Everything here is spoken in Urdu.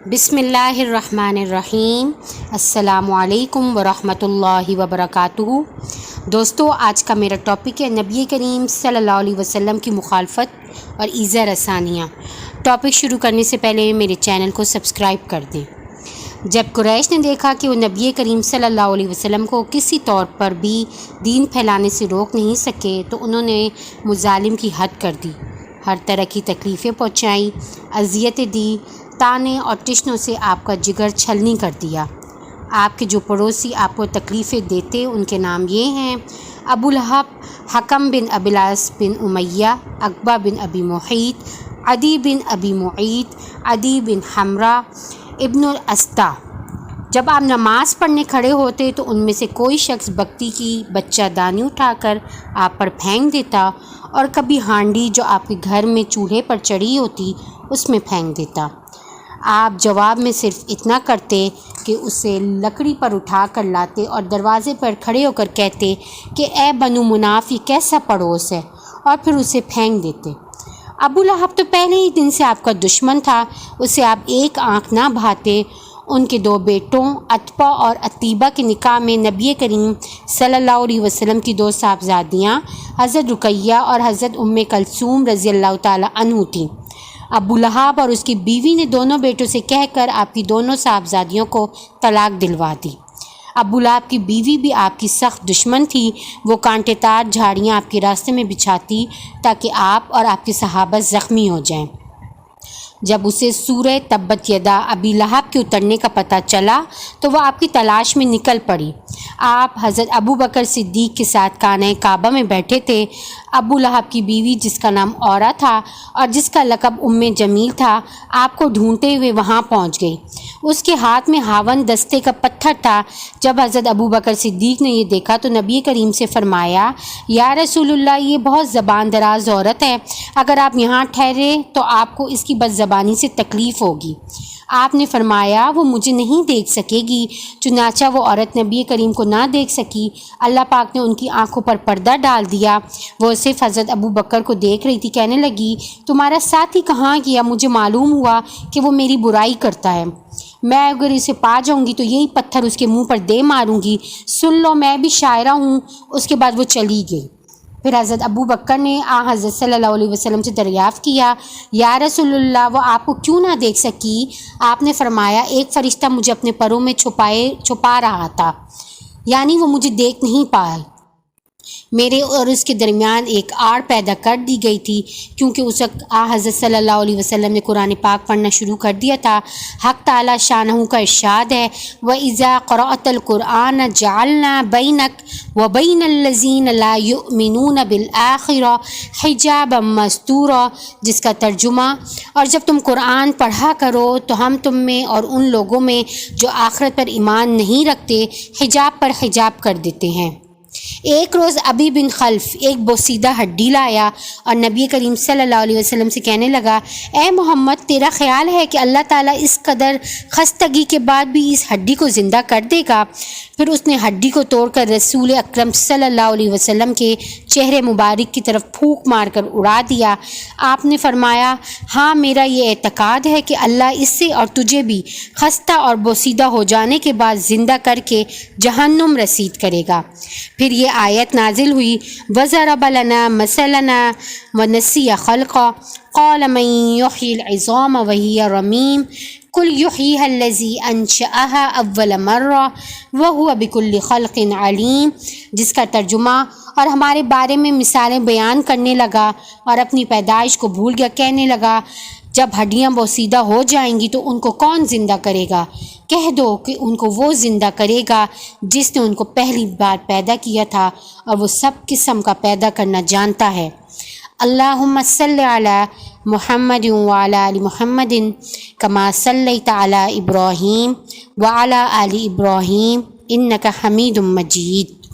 بسم اللہ الرحمن الرحیم۔ السلام علیکم ورحمۃ اللہ وبرکاتہ۔ دوستو، آج کا میرا ٹاپک ہے نبی کریم صلی اللہ علیہ وسلم کی مخالفت اور ایذا رسانیاں۔ ٹاپک شروع کرنے سے پہلے میرے چینل کو سبسکرائب کر دیں۔ جب قریش نے دیکھا کہ وہ نبی کریم صلی اللہ علیہ وسلم کو کسی طور پر بھی دین پھیلانے سے روک نہیں سکے تو انہوں نے مظالم کی حد کر دی، ہر طرح کی تکلیفیں پہنچائیں، اذیتیں دی، تانے اور ٹشنوں سے آپ کا جگر چھلنی کر دیا۔ آپ کے جو پڑوسی آپ کو تکلیفیں دیتے ان کے نام یہ ہیں: ابو لہب، حکم بن ابی العاص بن امیہ، عقبہ بن ابی معیط، عدی بن ابی معیط، عدی بن حمرہ، ابن الاسطیٰ۔ جب آپ نماز پڑھنے کھڑے ہوتے تو ان میں سے کوئی شخص بکری کی بچہ دانی اٹھا کر آپ پر پھینک دیتا، اور کبھی ہانڈی جو آپ کے گھر میں چولہے پر چڑھی ہوتی اس میں پھینک دیتا۔ آپ جواب میں صرف اتنا کرتے کہ اسے لکڑی پر اٹھا کر لاتے اور دروازے پر کھڑے ہو کر کہتے کہ اے بنو مناف، یہ کیسا پڑوس ہے، اور پھر اسے پھینک دیتے۔ ابو لہب تو پہلے ہی دن سے آپ کا دشمن تھا، اسے آپ ایک آنکھ نہ بھاتے۔ ان کے دو بیٹوں عتبہ اور عتیبہ کے نکاح میں نبی کریم صلی اللہ علیہ وسلم کی دو صاحبزادیاں حضرت رقیہ اور حضرت ام کلثوم رضی اللہ تعالی عنہ تھیں۔ ابو لہب اور اس کی بیوی نے دونوں بیٹوں سے کہہ کر آپ کی دونوں صاحبزادیوں کو طلاق دلوا دی۔ ابو لہب کی بیوی بھی آپ کی سخت دشمن تھی، وہ کانٹے دار جھاڑیاں آپ کے راستے میں بچھاتی تاکہ آپ اور آپ کے صحابہ زخمی ہو جائیں۔ جب اسے سورہ تبت یدا ابی لہب کے اترنے کا پتہ چلا تو وہ آپ کی تلاش میں نکل پڑی۔ آپ حضرت ابو بکر صدیق کے ساتھ خانہ کعبہ میں بیٹھے تھے۔ ابو لہب کی بیوی، جس کا نام اورا تھا اور جس کا لقب ام جمیل تھا، آپ کو ڈھونڈتے ہوئے وہاں پہنچ گئی۔ اس کے ہاتھ میں ہاون دستے کا پتھر تھا۔ جب حضرت ابو بکر صدیق نے یہ دیکھا تو نبی کریم سے فرمایا: یا رسول اللہ، یہ بہت زبان دراز عورت ہے، اگر آپ یہاں ٹھہرے تو آپ کو اس کی بد زبانی سے تکلیف ہوگی۔ آپ نے فرمایا: وہ مجھے نہیں دیکھ سکے گی۔ چنانچہ وہ عورت نبی کریم کو نہ دیکھ سکی۔ اللہ پاک نے ان کی آنکھوں پر پردہ ڈال دیا۔ وہ صرف حضرت ابو بکر کو دیکھ رہی تھی۔ کہنے لگی: تمہارا ساتھی کہاں گیا؟ مجھے معلوم ہوا کہ وہ میری برائی کرتا ہے۔ میں اگر اسے پا جاؤں گی تو یہی پتھر اس کے منہ پر دے ماروں گی۔ سن لو، میں بھی شاعرہ ہوں۔ اس کے بعد وہ چلی گئی۔ پھر حضرت ابو بکر نے حضرت صلی اللہ علیہ وسلم سے دریافت کیا: یا رسول اللہ، وہ آپ کو کیوں نہ دیکھ سکی؟ آپ نے فرمایا: ایک فرشتہ مجھے اپنے پروں میں چھپا رہا تھا، یعنی وہ مجھے دیکھ نہیں پائے۔ میرے اور اس کے درمیان ایک آڑ پیدا کر دی گئی تھی، کیونکہ اس وقت حضرت صلی اللہ علیہ وسلم نے قرآن پاک پڑھنا شروع کر دیا تھا۔ حق تعالی شانہ کا ارشاد ہے: وَإِذَا قَرَأْتَ الْقُرْآنَ جَعَلْنَا بَيْنَكَ وَبَيْنَ الَّذِينَ لَا يُؤْمِنُونَ بِالْآخِرَةِ حِجَابًا مَسْتُورًا، جس کا ترجمہ: اور جب تم قرآن پڑھا کرو تو ہم تم میں اور ان لوگوں میں جو آخرت پر ایمان نہیں رکھتے حجاب پر حجاب کر دیتے ہیں۔ ایک روز ابی بن خلف ایک بوسیدہ ہڈی لایا اور نبی کریم صلی اللہ علیہ وسلم سے کہنے لگا: اے محمد، تیرا خیال ہے کہ اللہ تعالیٰ اس قدر خستگی کے بعد بھی اس ہڈی کو زندہ کر دے گا؟ پھر اس نے ہڈی کو توڑ کر رسول اکرم صلی اللہ علیہ وسلم کے چہرے مبارک کی طرف پھونک مار کر اڑا دیا۔ آپ نے فرمایا: ہاں، میرا یہ اعتقاد ہے کہ اللہ اس سے اور تجھے بھی خستہ اور بوسیدہ ہو جانے کے بعد زندہ کر کے جہنم رسید کرے گا۔ پھر یہ آیت نازل ہوئی: وَضَرَبَ لَنَا مَثَلًا وَنَسِيَ خَلْقَهُ قَالَ مَن يُحْيِي الْعِظَامَ وَهِيَ رَمِيمٌ قُلْ يُحْيِيهَا الَّذِي أَنشَأَهَا أَوَّلَ مَرَّةٍ وَهُوَ بِكُلِّ خَلْقٍ عَلِيمٌ، جس کا ترجمہ: اور ہمارے بارے میں مثالیں بیان کرنے لگا اور اپنی پیدائش کو بھول گیا، کہنے لگا: جب ہڈیاں بوسیدہ ہو جائیں گی تو ان کو کون زندہ کرے گا؟ کہہ دو کہ ان کو وہ زندہ کرے گا جس نے ان کو پہلی بار پیدا کیا تھا، اور وہ سب قسم کا پیدا کرنا جانتا ہے۔ اللہم صلی علی محمد وعلی آل محمد کما صلیت علی ابراہیم وعلی آل ابراہیم انک حمید مجید۔